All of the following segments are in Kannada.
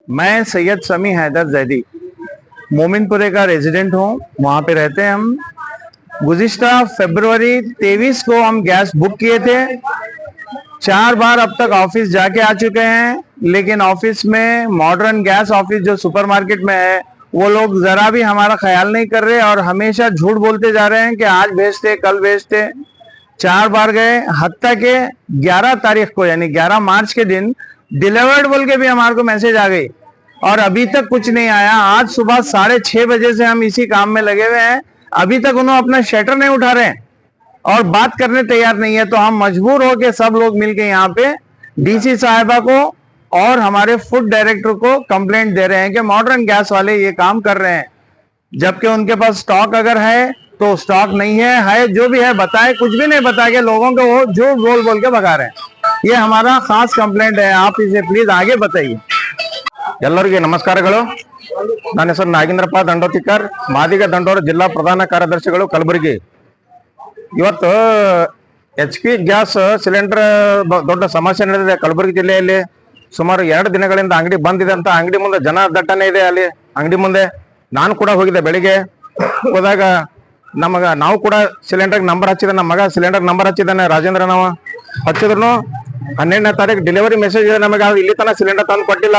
मैं सैयद समी हैदर जैदी मोमिनपुरे का रेजिडेंट हूँ। वहाँ पे रहते हैं हम। गुज़िश्ता फरवरी 23 को हम गैस बुक किए थे। 4 बार अब तक ऑफिस जाके आ चुके हैं, लेकिन ऑफिस में मॉडर्न गैस ऑफिस जो सुपरमार्केट में है, वो लोग जरा भी हमारा ख्याल नहीं कर रहे और हमेशा झूठ बोलते जा रहे हैं कि आज भेजते कल भेजते। 4 बार गए, हत्ता के 11 तारीख को यानी 11 मार्च के दिन डिलीवर्ड बोल के भी हमारे को मैसेज आ गई और अभी तक कुछ नहीं आया। आज सुबह 6:30 से हम इसी काम में लगे हुए हैं, अभी तक उन्होंने अपना शटर नहीं उठा रहे हैं और बात करने तैयार नहीं है। तो हम मजबूर हो के सब लोग मिलके यहाँ पे डीसी साहिबा को और हमारे फूड डायरेक्टर को कंप्लेंट दे रहे हैं कि मॉडर्न गैस वाले ये काम कर रहे हैं, जबकि उनके पास स्टॉक अगर है तो स्टॉक नहीं है जो भी है बताए, कुछ भी नहीं बता के लोगों को वो जो बोल के भगा रहे हैं। ये हमारा खास कंप्लेंट है, आप इसे प्लीज आगे बताइए। ಎಲ್ಲರಿಗೆ ನಮಸ್ಕಾರಗಳು। ನನ್ನ ಹೆಸರು ನಾಗೇಂದ್ರಪ್ಪ ದಂಡೋತಿಕರ್, ಮಾದಿಗ ದಂಡೋರ ಜಿಲ್ಲಾ ಪ್ರಧಾನ ಕಾರ್ಯದರ್ಶಿಗಳು ಕಲಬುರಗಿ। ಇವತ್ತು HP ಗ್ಯಾಸ್ ಸಿಲಿಂಡರ್ ದೊಡ್ಡ ಸಮಸ್ಯೆ ನಡೆದಿದೆ ಕಲಬುರಗಿ ಜಿಲ್ಲೆಯಲ್ಲಿ। ಸುಮಾರು 2 ದಿನಗಳಿಂದ ಅಂಗಡಿ ಬಂದಿದೆ ಅಂತ ಅಂಗಡಿ ಮುಂದೆ ಜನ ದಟ್ಟಣೆ ಇದೆ। ಅಲ್ಲಿ ಅಂಗಡಿ ಮುಂದೆ ನಾನು ಕೂಡ ಹೋಗಿದ್ದೆ, ಬೆಳಿಗ್ಗೆ ಹೋದಾಗ ನಾವು ಕೂಡ ಸಿಲಿಂಡರ್ ನಂಬರ್ ಹಚ್ಚಿದ, ನಮ್ಮ ಮಗ ಸಿಲಿಂಡರ್ ನಂಬರ್ ಹಚ್ಚಿದ್ದಾನೆ ರಾಜೇಂದ್ರ, ನಾವು ಹಚ್ಚಿದ್ರು 12ನೇ ತಾರೀಕು ಡೆಲಿವರಿ ಮೆಸೇಜ್ ಇದೆ ನಮಗೆ, ಇಲ್ಲಿ ತನಕ ಸಿಲಿಂಡರ್ ತಂದು ಕೊಟ್ಟಿಲ್ಲ,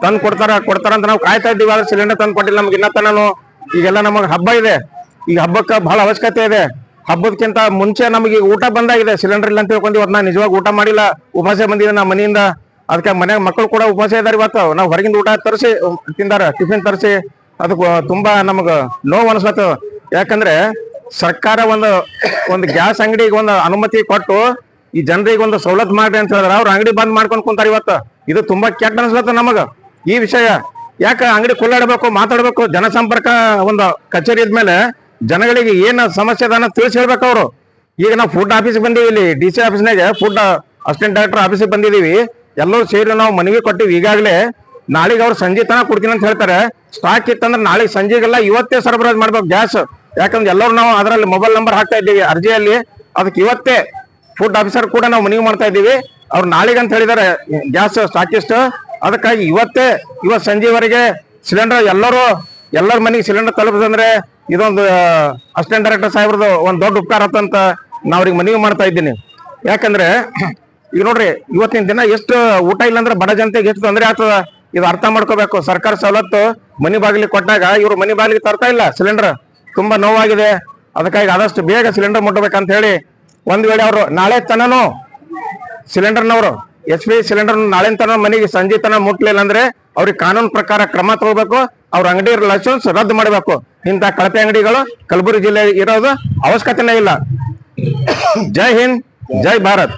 ತಂದು ಕೊಡ್ತಾರ ಅಂತ ನಾವು ಕಾಯ್ತಾ ಇದ್ದೀವಿ, ಆದ್ರೆ ಸಿಲಿಂಡರ್ ತಂದು ಕೊಟ್ಟಿಲ್ಲ ನಮ್ಗೆ ಇನ್ನ ತನೂ। ಈಗೆಲ್ಲ ನಮಗೆ ಹಬ್ಬ ಇದೆ, ಈಗ ಹಬ್ಬಕ್ಕೆ ಬಹಳ ಅವಶ್ಯಕತೆ ಇದೆ। ಹಬ್ಬದಕ್ಕಿಂತ ಮುಂಚೆ ನಮಗೆ ಊಟ ಬಂದಾಗಿದೆ, ಸಿಲಿಂಡರ್ ಇಲ್ಲ ಅಂತ ತಿಳ್ಕೊಂಡಿ ಇವತ್ತು ನಾನು ನಿಜವಾಗಿ ಊಟ ಮಾಡಿಲ್ಲ, ಉಪವಾಸ ಬಂದಿದೆ ನಮ್ಮ ಮನೆಯಿಂದ। ಅದಕ್ಕೆ ಮನೆಯಾಗ ಮಕ್ಕಳು ಕೂಡ ಉಪವಾಸ ಇದಾರೆ ಇವತ್ತು। ನಾವು ಹೊರಗಿಂದ ಊಟ ತರಿಸಿ ತಿಂದಾರ, ಟಿಫಿನ್ ತರಿಸಿ, ಅದಕ್ಕೆ ತುಂಬಾ ನಮಗ ನೋವು ಅನಿಸ್ಲತ್ತು। ಯಾಕಂದ್ರೆ ಸರ್ಕಾರ ಒಂದು ಗ್ಯಾಸ್ ಅಂಗಡಿಗೆ ಒಂದು ಅನುಮತಿ ಕೊಟ್ಟು ಈ ಜನರಿಗೆ ಒಂದು ಸವಲತ್ತು ಮಾಡಿ ಅಂತ ಹೇಳಿದ್ರೆ ಅವ್ರು ಅಂಗಡಿ ಬಂದ್ ಮಾಡ್ಕೊಂಡು ಕುಂತಾರ ಇವತ್ತು। ಇದು ತುಂಬಾ ಕೆಟ್ಟ ಅನಿಸ್ಲತ್ತ ನಮಗ ಈ ವಿಷಯ। ಯಾಕೆ ಅಂಗಡಿ ಕುಲ್ಲಾಡಬೇಕು, ಮಾತಾಡ್ಬೇಕು, ಜನಸಂಪರ್ಕ ಒಂದು ಕಚೇರಿ ಇದ್ಮೇಲೆ ಜನಗಳಿಗೆ ಏನ್ ಸಮಸ್ಯೆ ಅದ ತಿಳಿಸಿ ಹೇಳ್ಬೇಕು ಅವರು। ಈಗ ನಾವು ಫುಡ್ ಆಫೀಸ್ಗೆ ಬಂದೀವಿ, ಇಲ್ಲಿ DC ಆಫೀಸ್ನಾಗ ಫುಡ್ ಅಸಿಸ್ಟೆಂಟ್ ಡೈರೆಕ್ಟರ್ ಆಫೀಸಿಗೆ ಬಂದಿದೀವಿ, ಎಲ್ಲರೂ ಸೇರಿ ನಾವು ಮನವಿ ಕೊಟ್ಟಿವಿ ಈಗಾಗಲೇ। ನಾಳೆಗೆ ಅವ್ರು ಸಂಜೆ ತನಕ ಕೊಡ್ತೀನಿ ಅಂತ ಹೇಳ್ತಾರೆ। ಸ್ಟಾಕ್ ಇತ್ತಂದ್ರೆ ನಾಳೆಗೆ ಸಂಜೆಗೆಲ್ಲ ಇವತ್ತೇ ಸರಬರಾಜು ಮಾಡ್ಬೇಕು ಗ್ಯಾಸ್, ಯಾಕಂದ್ರೆ ಎಲ್ಲರೂ ನಾವು ಅದರಲ್ಲಿ ಮೊಬೈಲ್ ನಂಬರ್ ಹಾಕ್ತಾ ಇದ್ದೀವಿ ಅರ್ಜಿಯಲ್ಲಿ, ಅದಕ್ಕೆ ಇವತ್ತೇ ಫುಡ್ ಆಫೀಸರ್ ಕೂಡ ನಾವು ಮನವಿ ಮಾಡ್ತಾ ಇದ್ದೀವಿ। ಅವ್ರು ನಾಳೆಗೆ ಅಂತ ಹೇಳಿದಾರೆ ಗ್ಯಾಸ್ ಸ್ಟಾಕಿಸ್ಟ್, ಅದಕ್ಕಾಗಿ ಇವತ್ತು ಸಂಜೆವರೆಗೆ ಸಿಲಿಂಡರ್ ಎಲ್ಲರ ಮನೆಗೆ ಸಿಲಿಂಡರ್ ತಲುಪಿಸಂದ್ರೆ ಇದೊಂದು ಅಸಿಸ್ಟೆಂಟ್ ಡೈರೆಕ್ಟರ್ ಸಾಹೇಬ್ರದ್ದು ಒಂದು ದೊಡ್ಡ ಉಪಕಾರ ಅಂತ ನಾವು ಅವ್ರಿಗೆ ಮನವಿ ಮಾಡ್ತಾ ಇದ್ದೀನಿ। ಯಾಕಂದ್ರೆ ಈಗ ನೋಡ್ರಿ ಇವತ್ತಿನ ದಿನ ಎಷ್ಟು ಊಟ ಇಲ್ಲ ಅಂದ್ರೆ ಬಡ ಜನತೆಗೆ ಎಷ್ಟು ತೊಂದರೆ ಆಗ್ತದ, ಇದು ಅರ್ಥ ಮಾಡ್ಕೋಬೇಕು। ಸರ್ಕಾರ ಸವಲತ್ತು ಮನೆ ಬಾಗಿಲಿಗೆ ಕೊಟ್ಟಾಗ ಇವರು ಮನೆ ಬಾಗಿಲಿಗೆ ತರ್ತಾ ಇಲ್ಲ ಸಿಲಿಂಡರ್, ತುಂಬಾ ನೋವಾಗಿದೆ। ಅದಕ್ಕಾಗಿ ಆದಷ್ಟು ಬೇಗ ಸಿಲಿಂಡರ್ ಮುಟ್ಟಬೇಕಂತ ಹೇಳಿ, ಒಂದ್ ವೇಳೆ ಅವರು ನಾಳೆ ತನೂ ಸಿಲಿಂಡರ್ನವರು HP ಸಿಲಿಂಡರ್ ನಾಳೆ ತನ ಮನೆಗೆ ಸಂಜೆ ತನ ಮುಟ್ಲಿಲ್ಲ ಅಂದ್ರೆ ಅವ್ರಿಗೆ ಕಾನೂನು ಪ್ರಕಾರ ಕ್ರಮ ತಗೋಬೇಕು, ಅವ್ರ ಅಂಗಡಿ ಲೈಸೆನ್ಸ್ ರದ್ದು ಮಾಡಬೇಕು। ಇಂಥ ಕಳಪೆ ಅಂಗಡಿಗಳು ಕಲಬುರಗಿ ಜಿಲ್ಲೆ ಇರೋದು ಅವಶ್ಯಕತೆನೇ ಇಲ್ಲ। ಜೈ ಹಿಂದ್, ಜೈ ಭಾರತ್।